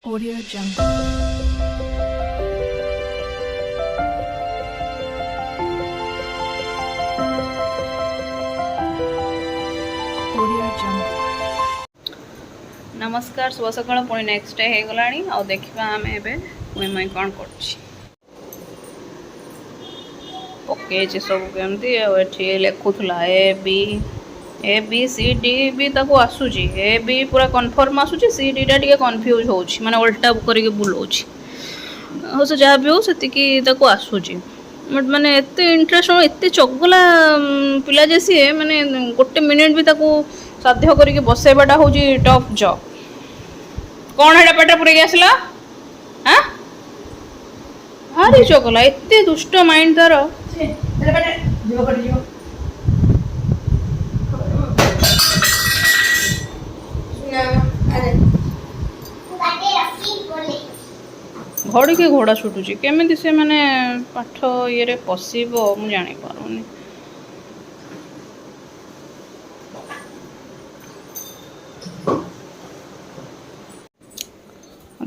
Audio Jungle. Audio Jungle. नमस्कार शुभ सकाळ पुणी नेक्स्ट डे हो गलानी आ देखा आम ए मुई कौन कर पकई सब कमी लिखुला ए बी सी डी भी ताको आसूची ए बी पूरा कन्फर्म आसूची सी डी टा कन्फ्यूज हो माने उल्टा करके बुलाऊँ हो से जहाँ भी हो से आसूची बट माने एत इंटरेस्ट एत चगला पिला जे सी माने गोटे मिनिट भी ताको साध्य करके बसैवाटा हूँ टफ जॉब कौन है पेट पूरे आसला हाँ भारी चगला एत दुष्ट माइंड तार घड़ी के घोड़ा छुटुची केमी से माने पाठ ये पशिब मु जानी पारुनी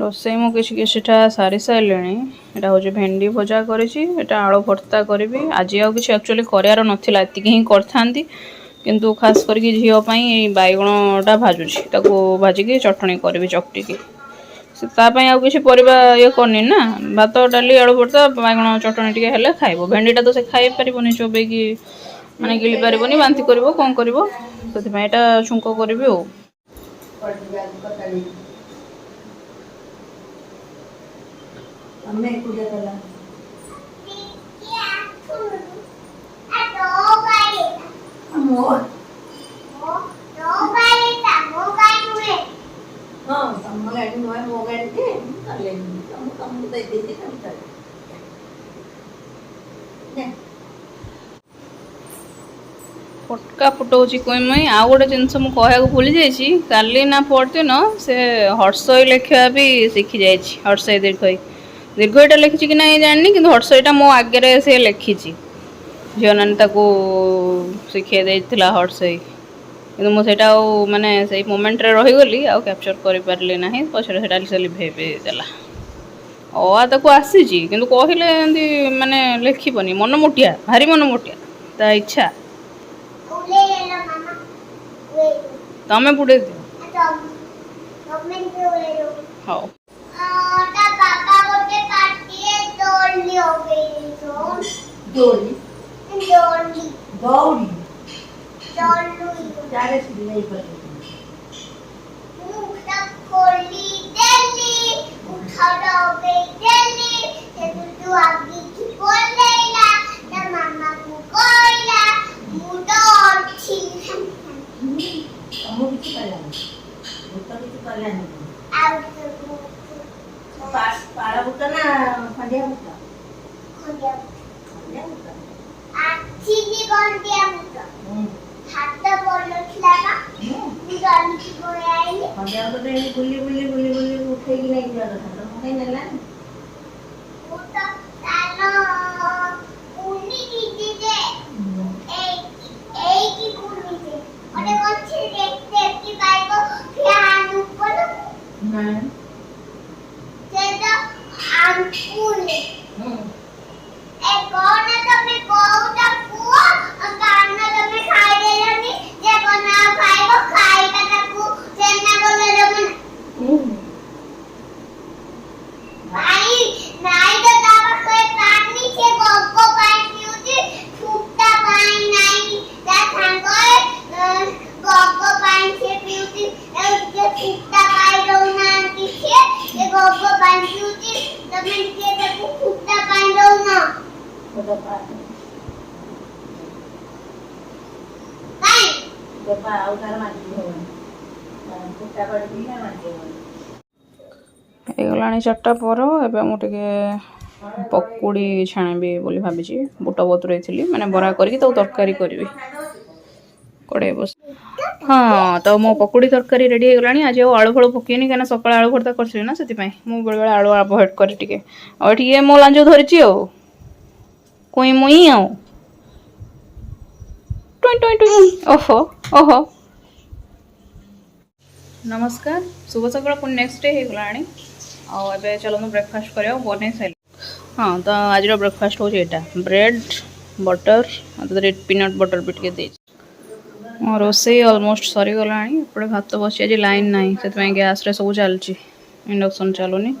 रोसई मु किछिटा सारी सारे यहाँ हूँ भेंडी भजा करा आलू भर्ता करी आज आउ कि एक्चुअली करार नाला एति ही करी किंतु खास करके झीपाई बैगणटा भाजुची भाजिकी चटणी करी चकटिकी तापाई आउ किसी परिबा ये करनी ना भात डाली आलू भर्ता बैगण चटणी टे हेले खाइब भेंडीटा तो से खाई पारिबनी चोबेकी माने गिली पारिबनी बांती करिवो कोन करिवो सेति एटा छुंक करिवि ओ फटका फुटाऊँ कहीं आउ गोटे जिनस मुझे भूली जाइए काली ना परदिन से हर्षई लिखा भी शिखी जाइए हर्षई दीर्घई दीर्घईटा लिखी कि ना जानी कि हर्षईटा मो आगे से लिखी झील नानी शिखे देता हर्षई कि मुझे माने से मोमेंट रे रहीगली आउ कैप्चर कर पारे ना पचर से लिभेबे देला ताको आसी किंतु कहले माने लिखबनी मनमुटिया भारी मनमुटिया ता इच्छा तमें बुड़े दियो हाँ गला 4टा पर एवं मुझे पकुड़ी छाणबी बोली भाभी बुट बतुरई थी मैंने बरा करके तरकारी करी कड़े बस हाँ तो मो पकुड़ी तरकारी रेडी हो गलानी आज आलू फल पकेनी कहीं सकाल आलू भर्ता करी ना से मुझे बेले आलू अवॉइड करे और ये मो लांज धरी कोई मुई आऊ ओहो ओहो नमस्कार शुभ सकाळ पुणी नेक्स्ट डे हो गलानी आबे चलो ब्रेकफास्ट करिया बनै साइल। हाँ तो आज ब्रेकफास्ट हो ब्रेड बटर पीनट बटर भी टे रोसे अलमोस्ट सरीगला एपटे भात बसी आज लाइन ना से गैस सब चलती इंडक्शन चलुनी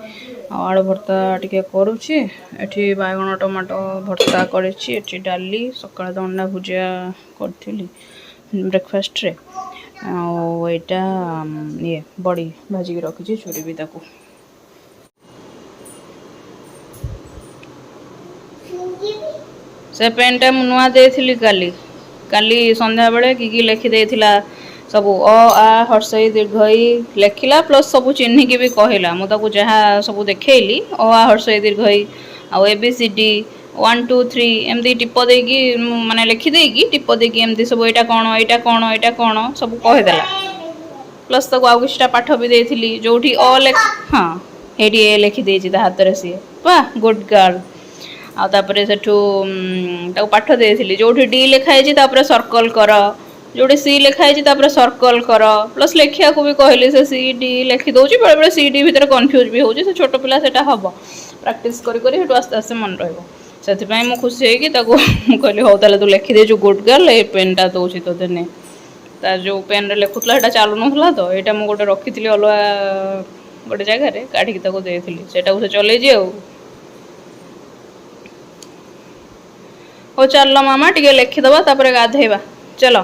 आलू भर्ता टे करुच्ची एटी बैगन टमाटो भर्ता करी डाली सका अंडा भुजिया करी ब्रेकफास्ट रे आईटा ये बड़ी भाजिकी रखी चूरी भी ताकू से पेनटा मु नुआ देथिली काली काली संध्या बेले की लिखि देथिला सब अ आ हर्षई दीर्घई लेखिला प्लस सब चिन्ह की भी कहला मु ताकू जहाँ सब देखैली अ आ हर्षई दीर्घई आ ए बी सी डी 1 2 3 एमती टिप देकी माने लिखि देकी टिप देकी एमती सब एटा कोन सब कहदेला प्लस ताकू आ किछटा पाठ भी देथिली जोठी अ लेख हां हेडी ए लिखि देछि ता हाथ रे सी वाह गुड गर्ल आउे से पाठ देती जो डी लिखाई सर्कल कर जो सी लिखाई सर्कल कर प्लस लिखा को भी कहली से सी डी लिखी दौर बेले बेले सी डी भितर कन्फ्यूज भी हो छोट पिला से हम प्राक्ट कर आस्ते आस्ते मन रही मुझे खुशी होगी कहली हो तू लिखिदेचु गुड गर्ल ये पेनटा दौर तोते ने जो पेन रे लिखुला चलु ना तो यहाँ मुझे गोटे रखी अलग गोटे जगार काढ़ी देती से चल हो चल मामा टे लिखिदबा तापर गाधेबा चलो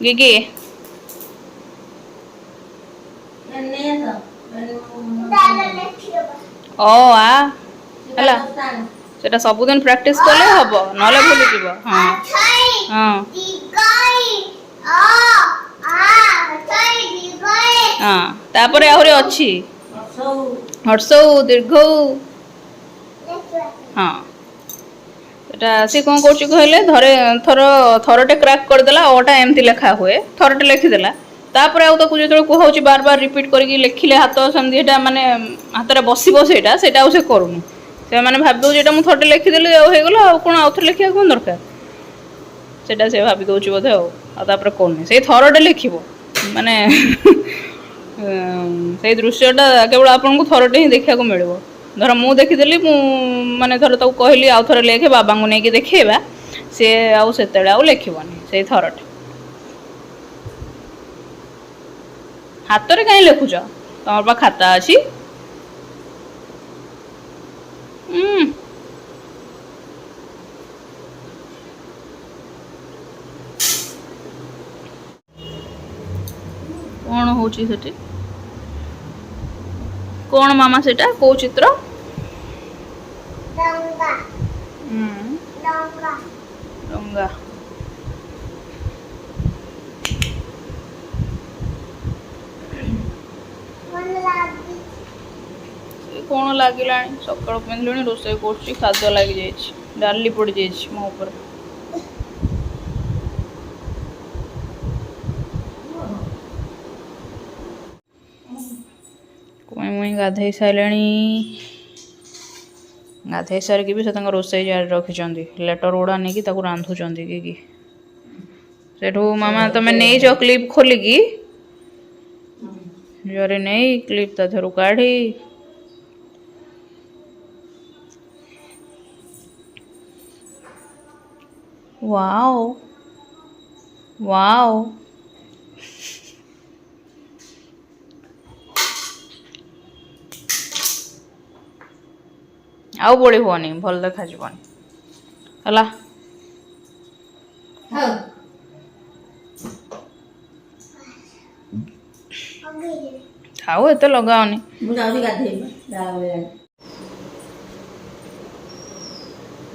गिगी ओ आ हला सेटा सबुदिन प्रैक्टिस करले हबो नले भूली जीवो हां हां हां तापर आहुरी अछि हर्षौ दीर्घौ हां सी कौन कहले धरे थर थरटे क्राक करदेला ओटा एमती लेखा हुए थरटे लिखिदेला तापर आउ ताकू जो कहूँ बार बार रिपीट करके लिखिले हाथ सेमती माने हाथ में बसो से करूँ से मैंने भाव दे मुझे थरटे लिखिदेली होगला कौन आउ थे लिखा कौन दरकार से भावी दौर बोधे आपर कौन से थरटे लिख माने से दृश्यटा केवल आपको थरटे ही देखा मिले धर मु देखीदेली माने धर तक कहली आउ थे लेखे बाबा को लेकिन देखा सी आउ लिखबनी से थरटे हाथ में कहीं लिखुच तुम पा खाता अच्छी कौन हो कौन मामा सेटा को चित्र डंगा कौन लगिला सकाल पिंधि रोसे कर खाद्य लग जाए डाली पड़ जाए मो ऊपर मुई गाधे सारे गाधे सारिकी भी से रोसे जारी रखिंट लेटर गुड़ा नहीं रांधुंट कि सेठू मामा तुम नहीं क्लिप खोलिकी जरे नहीं क्लिप ता धरू काढ़ी वाओ वाओ आउ बोली होनी भल देखा जीवनी हला थाओ एते लगाओनी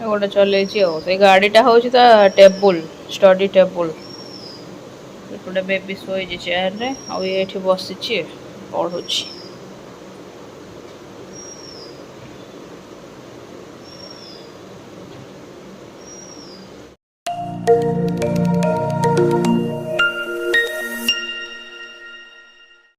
गोटे चल से गाड़ीटा हूँ टेबुल स्टडी टेबुल गोटे बेबी शोची चेयर रे आउ ये बसी पढ़ुची